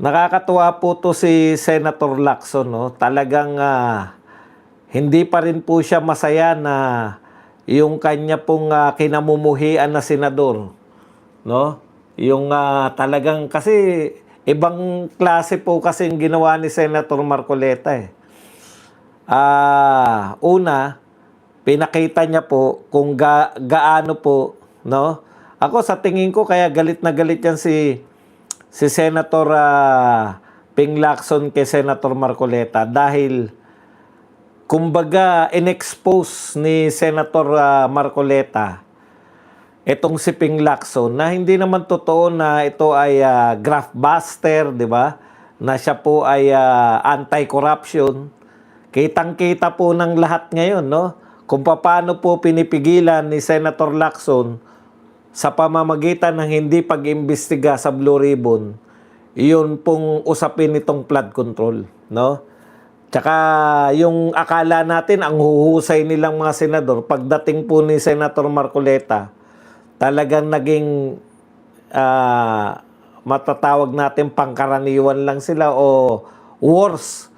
Nakakatuwa po 'to si Senator Lacson 'no. Talagang, hindi pa rin po siya masaya na yung kanya pong, kinamumuhian na senador 'no. Yung, talagang kasi ibang klase po kasing ginawa ni Senator Marcoleta, eh. Una, pinakita niya po kung gaano po 'no. Ako sa tingin ko kaya galit na galit 'yan si Senator Ping Lacson kay Senator Marcoleta dahil kumbaga in-expose ni Senator Marcoleta itong si Ping Lacson na hindi naman totoo na ito ay graft buster, di ba? Na siya po ay anti-corruption. Kitang-kita po ng lahat ngayon, no? Kung paano po pinipigilan ni Senator Lacson sa pamamagitan ng hindi pag-imbestiga sa Blue Ribbon, iyon pong usapin nitong flood control, no? Tsaka yung akala natin ang huhusay nilang mga senador, pagdating po ni Senator Marcoleta, talagang naging matatawag natin pangkaraniwan lang sila o worse.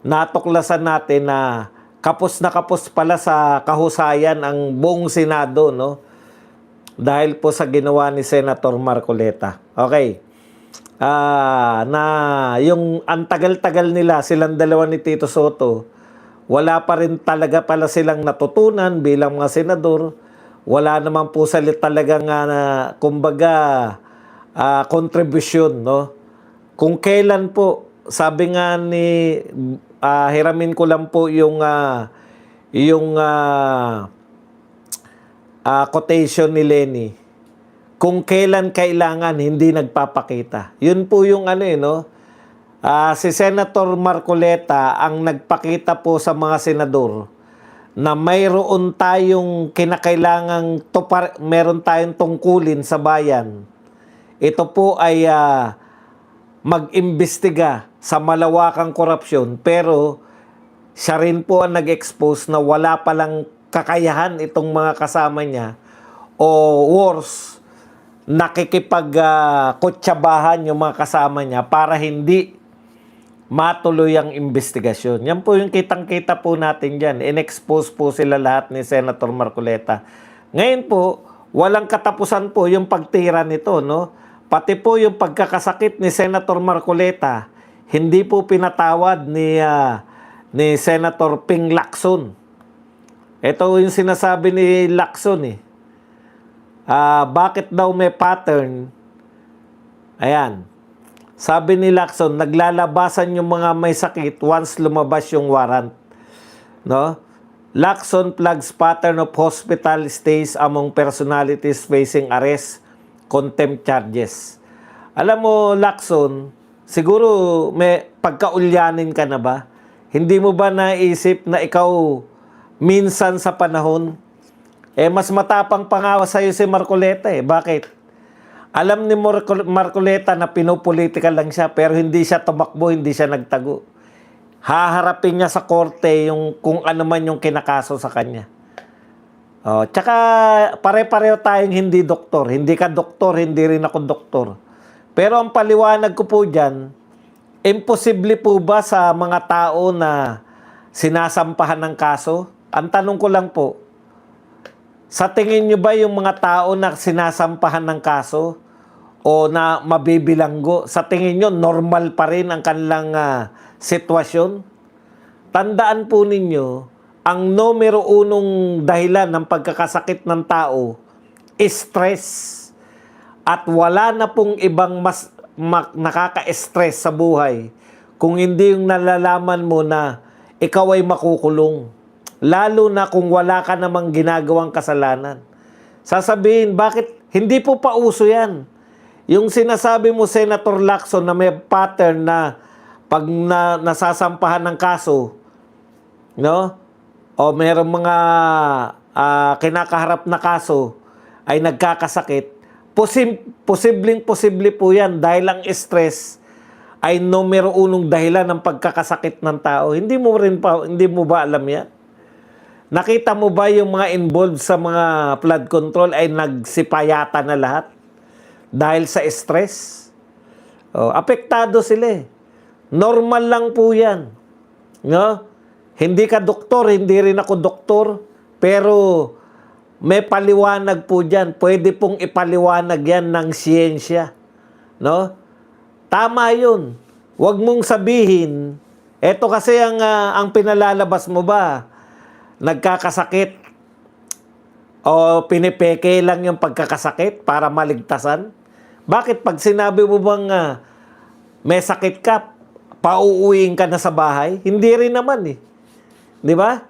Natuklasan natin na kapos na kapos pala sa kahusayan ang buong Senado, no? Dahil po sa ginawa ni Senator Marcoleta. Okay. Na yung ang tagal-tagal nila, silang dalawa ni Tito Soto, wala pa rin talaga pala silang natutunan bilang mga senador. Wala naman po talagang kumbaga kontribusyon, no? Kung kailan po, sabi nga ni hiramin ko lang po yung quotation ni Lenny. Kung kailan kailangan, hindi nagpapakita. Yun po yung no? Si Senator Marcoleta ang nagpakita po sa mga senador na mayroon tayong kinakailangang meron tayong tungkulin sa bayan. Ito po ay mag-imbestiga sa malawakang korupsyon, pero siya rin po ang nag-expose na wala palang kakayahan itong mga kasama niya o worse, nakikipagkutsabahan yung mga kasama niya para hindi matuloy ang investigasyon. Yan po yung kitang-kita po natin dyan. In-expose po sila lahat ni Senator Marcoleta. Ngayon po, walang katapusan po yung pagtira nito, no? Pati po yung pagkakasakit ni Senator Marcoleta, hindi po pinatawad ni Senator Ping Lacson. Ito yung sinasabi ni Lacson, eh. Bakit daw may pattern? Ayan. Sabi ni Lacson, naglalabasan yung mga may sakit once lumabas yung warrant. No? Lacson flags pattern of hospital stays among personalities facing arrest, contempt charges. Alam mo, Lacson, siguro may pagkaulyanin ka na ba? Hindi mo ba naisip na ikaw minsan sa panahon, mas matapang pa nga sa'yo si Marcoleta, eh. Bakit? Alam ni Marcoleta na pinopolitika lang siya, pero hindi siya tumakbo, hindi siya nagtago. Haharapin niya sa korte yung kung ano man yung kinakaso sa kanya. Tsaka pare-pareho tayong hindi doktor. Hindi ka doktor, hindi rin ako doktor. Pero ang paliwanag ko po dyan, imposible po ba sa mga tao na sinasampahan ng kaso? Ang tanong ko lang po, sa tingin nyo ba yung mga tao na sinasampahan ng kaso o na mabibilanggo, sa tingin nyo normal pa rin ang kanilang sitwasyon? Tandaan po ninyo, ang numero unong dahilan ng pagkakasakit ng tao is stress. At wala na pong ibang mas nakaka-stress sa buhay kung hindi yung nalalaman mo na ikaw ay makukulong. Lalo na kung wala ka namang ginagawang kasalanan. Sasabihin, bakit? Hindi po pauso yan. Yung sinasabi mo, Senator Lacson, na may pattern na pag nasasampahan ng kaso, no? O mayroong mga kinakaharap na kaso ay nagkakasakit, posible po yan dahil ang stress ay numero unong dahilan ng pagkakasakit ng tao. Hindi mo ba alam yan? Nakita mo ba yung mga involved sa mga flood control ay nagsipayata na lahat dahil sa stress? Oh, apektado sila eh. Normal lang po yan. No? Hindi ka doktor, hindi rin ako doktor, pero may paliwanag po dyan. Pwede pong ipaliwanag yan ng siyensya. No? Tama yun. Huwag mong sabihin, eto kasi ang pinalalabas mo ba, nagkakasakit o pinipeke lang yung pagkakasakit para maligtasan? Bakit pag sinabi mo bang may sakit ka, pauuwiin ka na sa bahay? Hindi rin naman eh. Di ba?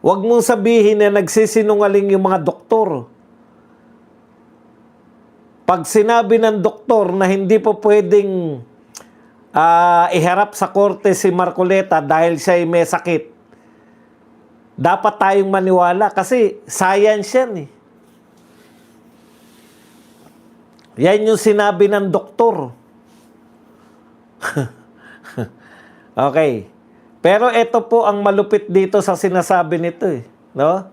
Huwag mong sabihin na nagsisinungaling yung mga doktor. Pag sinabi ng doktor na hindi po pwedeng iharap sa korte si Marcoleta dahil siya ay may sakit, dapat tayong maniwala kasi science yan eh. Yan yung sinabi ng doktor. Okay. Pero ito po ang malupit dito sa sinasabi nito eh. No?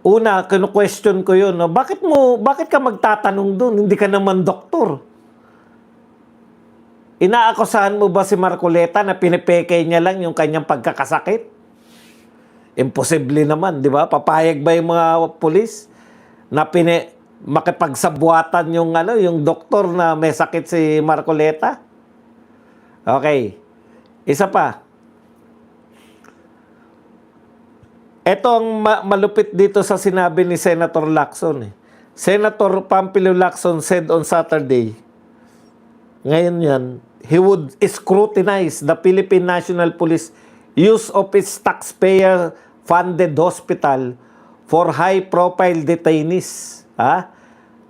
Una, kinu-question ko yun. No? Bakit ka magtatanong dun? Hindi ka naman doktor. Inaakusahan mo ba si Marcoleta na pinipeke niya lang yung kanyang pagkakasakit? Imposible naman, di ba? Papayag ba yung mga pulis na makipagsabuatan yung doktor na may sakit si Marcoleta? Okay. Isa pa. Ito ang malupit dito sa sinabi ni Senator Lacson. Senator Pampilo Lacson said on Saturday, ngayon yan, he would scrutinize the Philippine National Police use of its taxpayer-funded hospital for high-profile detainees.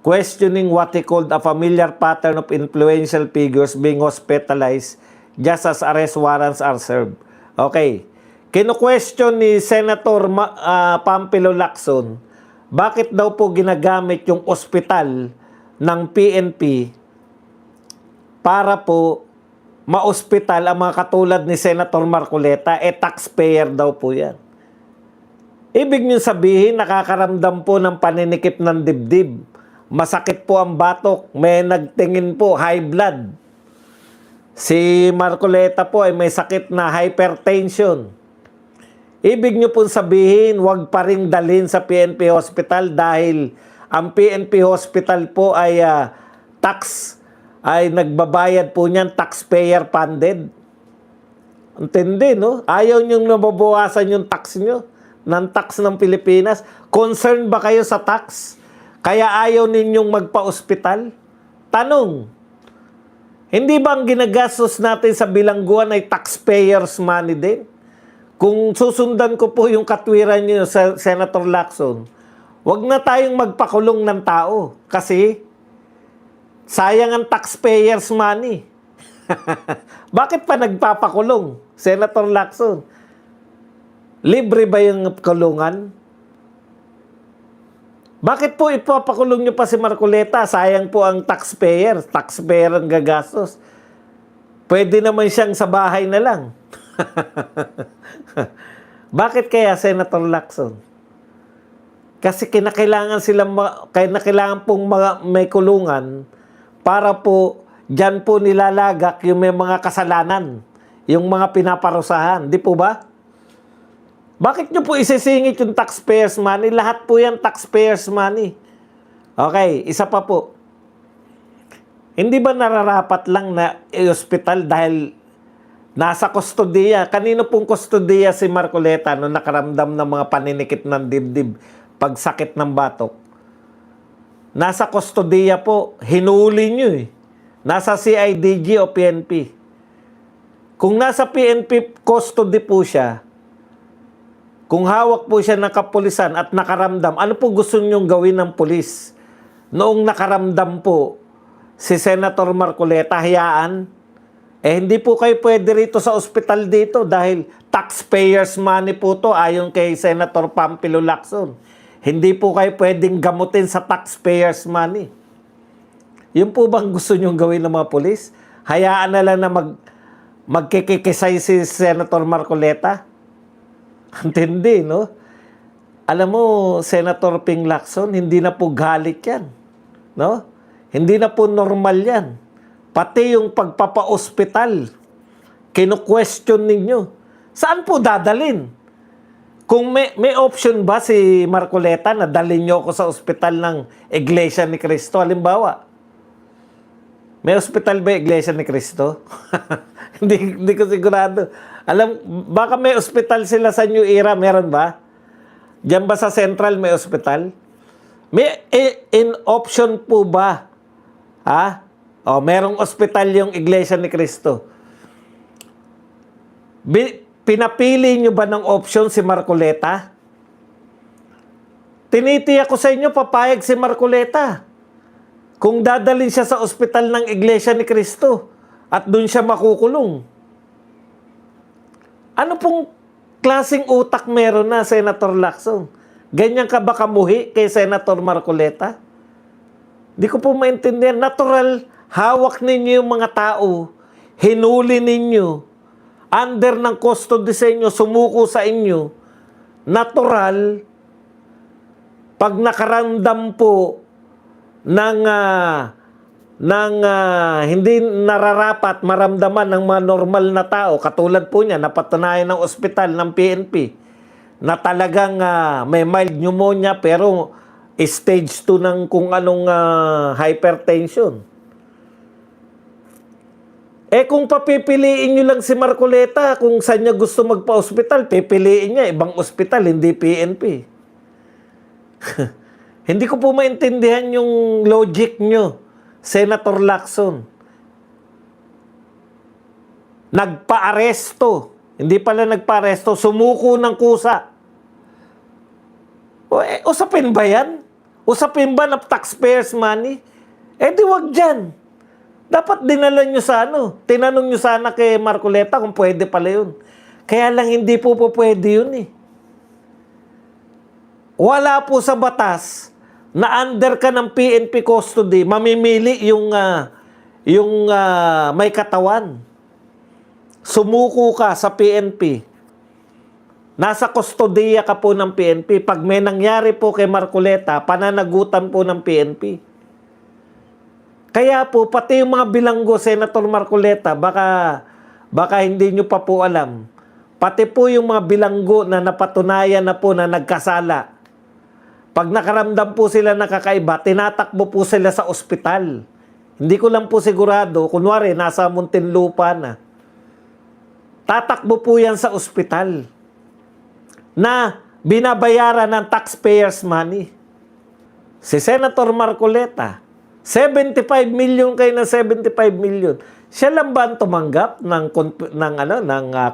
Questioning what he called a familiar pattern of influential figures being hospitalized just as arrest warrants are served. Okay. Kino-question ni Senator Pampilo Lacson, bakit daw po ginagamit yung ospital ng PNP para po ma-ospital ang mga katulad ni Senator Marcoleta, taxpayer daw po yan. Ibig niyo sabihin, nakakaramdam po ng paninikip ng dibdib. Masakit po ang batok, may nagtingin po, high blood. Si Marcoleta po ay may sakit na hypertension. Ibig niyo po sabihin, wag pa ring dalhin sa PNP Hospital dahil ang PNP Hospital po ay nagbabayad po niyan, taxpayer funded. Intindi, no? Ayaw niyong nababawasan yung tax niyo ng tax ng Pilipinas. Concerned ba kayo sa tax? Kaya ayaw ninyong magpa-ospital? Tanong, hindi ba ang ginagastos natin sa bilangguan ay taxpayers money din? Kung susundan ko po yung katwiran niyo sa Senator Lacson, wag na tayong magpakulong ng tao kasi sayang ang taxpayers money. Bakit pa nagpapakulong, Senator Lacson? Libre ba yung kulungan? Bakit po ipapakulong nyo pa si Marcoleta? Sayang po ang taxpayer. Taxpayer ang gagastos. Pwede naman siyang sa bahay na lang. Bakit kaya, Senator Lacson? Kasi kinakailangan pong may kulungan para po dyan po nilalagak yung may mga kasalanan, yung mga pinaparusahan. Di po ba? Bakit nyo po isisingit yung taxpayers money? Lahat po yan taxpayers money. Okay, isa pa po. Hindi ba nararapat lang na i-hospital dahil nasa kustodiya? Kanino pong kustodiya si Marcoleta nung nakaramdam ng mga paninikip ng dibdib, pagsakit ng batok? Nasa kustodiya po, hinuli nyo eh. Nasa CIDG o PNP. Kung nasa PNP custody po siya, kung hawak po siya ng kapulisan at nakaramdam, ano po gusto niyong gawin ng pulis? Noong nakaramdam po si Senator Marcoleta, hayaan, hindi po kayo pwede rito sa ospital dito dahil taxpayers money po to ayon kay Senator Pampilo Lacson. Hindi po kayo pwedeng gamutin sa taxpayers money. Yun po bang gusto niyong gawin ng mga pulis? Hayaan na lang na magkikisay si Senator Marcoleta? Antindi, no? Alam mo, Senator Ping Lacson, hindi na po galit yan. No? Hindi na po normal yan. Pati yung pagpapa-ospital, kinu-question ninyo. Saan po dadalin? Kung may option ba si Marcoleta na dalhin nyo ako sa ospital ng Iglesia ni Cristo? Halimbawa, may ospital ba Iglesia ni Cristo? hindi ko sigurado. Baka may ospital sila sa New Era, meron ba? Diyan ba sa Central may ospital? May in option po ba? Ha? O, merong ospital yung Iglesia ni Cristo. Pinapili nyo ba ng option si Marcoleta? Tinitiyak ko sa inyo, papayag si Marcoleta. Kung dadalhin siya sa ospital ng Iglesia ni Cristo at doon siya makukulong. Ano pong klaseng utak meron na, Senator Lacson? Ganyan ka ba kamuhi kay Senator Marcoleta? Di ko po maintindihan. Natural, hawak ninyo yung mga tao, hinuli ninyo, under ng custody sa inyo, sumuko sa inyo. Natural, pag nakaramdam po ng hindi nararapat maramdaman ng mga normal na tao, katulad po niya, napatunayan ng ospital ng PNP, na talagang may mild pneumonia pero stage 2 ng kung anong hypertension. Kung papipiliin nyo lang si Marcoleta, kung saan niya gusto magpa-ospital, pipiliin niya ibang ospital, hindi PNP. Hindi ko po maintindihan yung logic nyo, Senator Lacson. Nagpa-aresto. Hindi pala nagpa-aresto, sumuko ng kusa. Usapin ba yan? Usapin ba ng taxpayers' money? Di wag dyan. Dapat dinala nyo sa tinanong nyo sana kay Marcoleta kung pwede pala yun. Kaya lang hindi po pwede yun eh. Wala po sa batas na under ka ng PNP custody, mamimili yung may katawan. Sumuko ka sa PNP. Nasa kustodiya ka po ng PNP. Pag may nangyari po kay Marcoleta, pananagutan po ng PNP. Kaya po, pati yung mga bilanggo, Senator Marcoleta, baka hindi nyo pa po alam. Pati po yung mga bilanggo na napatunayan na po na nagkasala. Pag nakaramdam po sila nakakaiba, tinatakbo po sila sa ospital. Hindi ko lang po sigurado, kunwari, nasa Muntinlupa na. Tatakbo po yan sa ospital na binabayaran ng taxpayers' money. Si Senator Marcoleta, 75 million kayo na 75 million. Siya lang ba ang tumanggap ng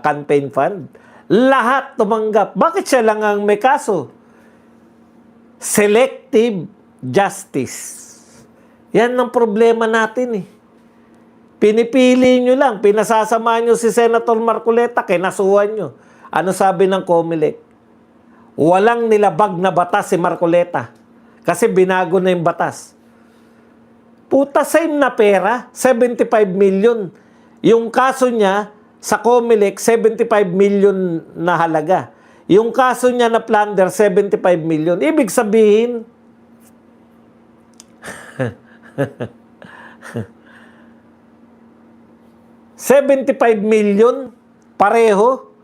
campaign fund? Lahat tumanggap. Bakit siya lang ang may kaso? Selective justice. Yan ang problema natin eh. Pinipili nyo lang, pinasasama nyo si Senator Marcoleta, kinasuhan nyo. Ano sabi ng COMELEC? Walang nilabag na batas si Marcoleta. Kasi binago na yung batas. Puta, same na pera, 75 million. Yung kaso niya sa COMELEC, 75 million na halaga. Yung kaso niya na plunder, 75 million. Ibig sabihin, $75 million, pareho.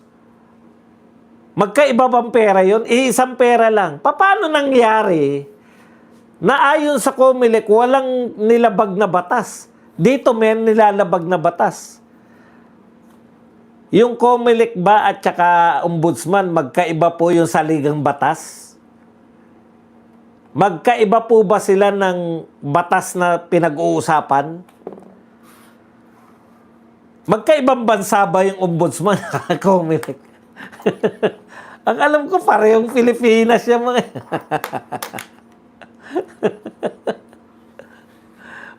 Magkaiba bang pera yun? Isang pera lang. Paano nangyari na ayon sa COMELEC, walang nilabag na batas? Dito may nilalabag na batas. Yung COMELEC ba at saka ombudsman, magkaiba po yung saligang batas? Magkaiba po ba sila ng batas na pinag-uusapan? Magkaibang bansa ba yung ombudsman at COMELEC? Ang alam ko, parehong Pilipinas yung mga...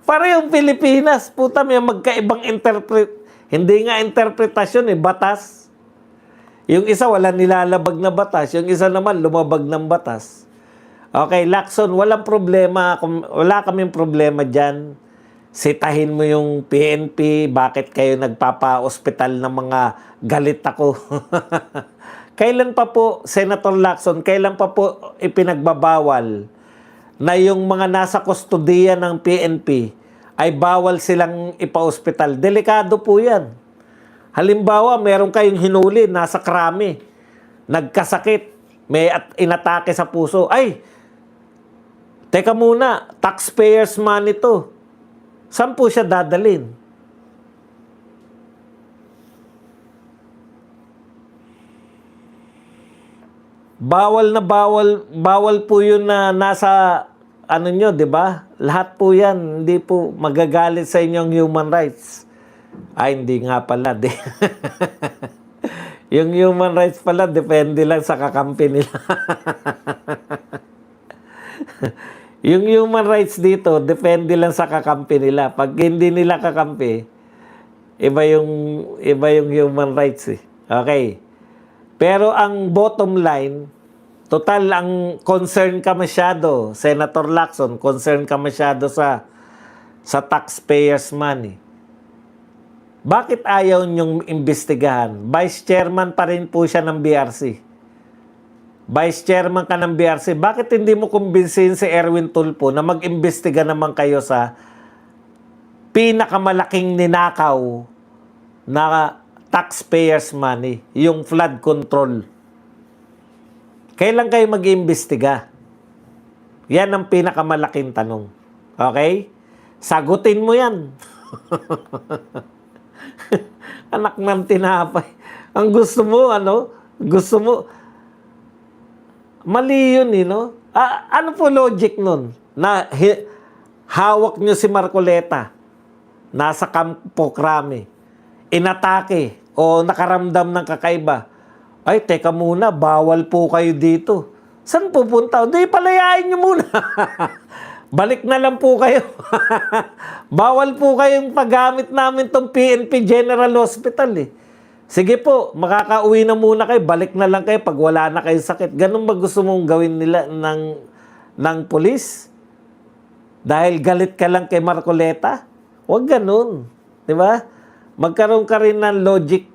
Parehong Pilipinas. Puta, may magkaibang hindi nga interpretasyon eh, batas. Yung isa wala nilalabag na batas, yung isa naman lumabag ng batas. Okay, Lacson, walang problema, wala kaming problema dyan. Sitahin mo yung PNP, bakit kayo nagpapa-hospital ng mga galit ako? Kailan pa po, Senator Lacson, kailan pa po ipinagbabawal na yung mga nasa kustodiya ng PNP ay bawal silang ipa-ospital. Delikado po yan. Halimbawa, meron kayong hinuli, nasa krami, nagkasakit, may inatake sa puso. Ay, teka muna, taxpayers money to. Saan po siya dadalhin? Bawal na bawal po yun na nasa ano nyo, di ba? Lahat po yan, hindi po magagalit sa inyong human rights. Ay, hindi nga pala. Yung human rights pala, depende lang sa kakampi nila. Yung human rights dito, depende lang sa kakampi nila. Pag hindi nila kakampi, iba yung human rights eh. Okay. Pero ang bottom line, total ang concern ka masyado, Senator Lacson, concern ka masyado sa taxpayers money. Bakit ayaw niyong imbestigahan? Vice Chairman pa rin po siya ng BRC. Vice Chairman ka ng BRC, bakit hindi mo kumbinsihin si Erwin Tulfo na mag-imbestiga naman kayo sa pinakamalaking ninakaw na taxpayers money, yung flood control? Kailan kayo mag-iimbestiga? Yan ang pinakamalaking tanong. Okay? Sagutin mo yan. Anak ng tinapay. Ang gusto mo, gusto mo, mali yun, no? Ano po logic nun? Na hawak nyo si Marcoleta, nasa Campo Crame, inatake, o nakaramdam ng kakaiba. Ay, teka muna, bawal po kayo dito. Saan pupunta? Hindi, palayain nyo muna. Balik na lang po kayo. Bawal po kayong paggamit namin tong PNP General Hospital eh. Sige po, makakauwi na muna kayo. Balik na lang kayo pag wala na kayong sakit. Ganun ba gusto mong gawin nila ng polis? Dahil galit ka lang kay Marcoleta? Huwag ganun. Di ba? Magkaroon ka rin ng logic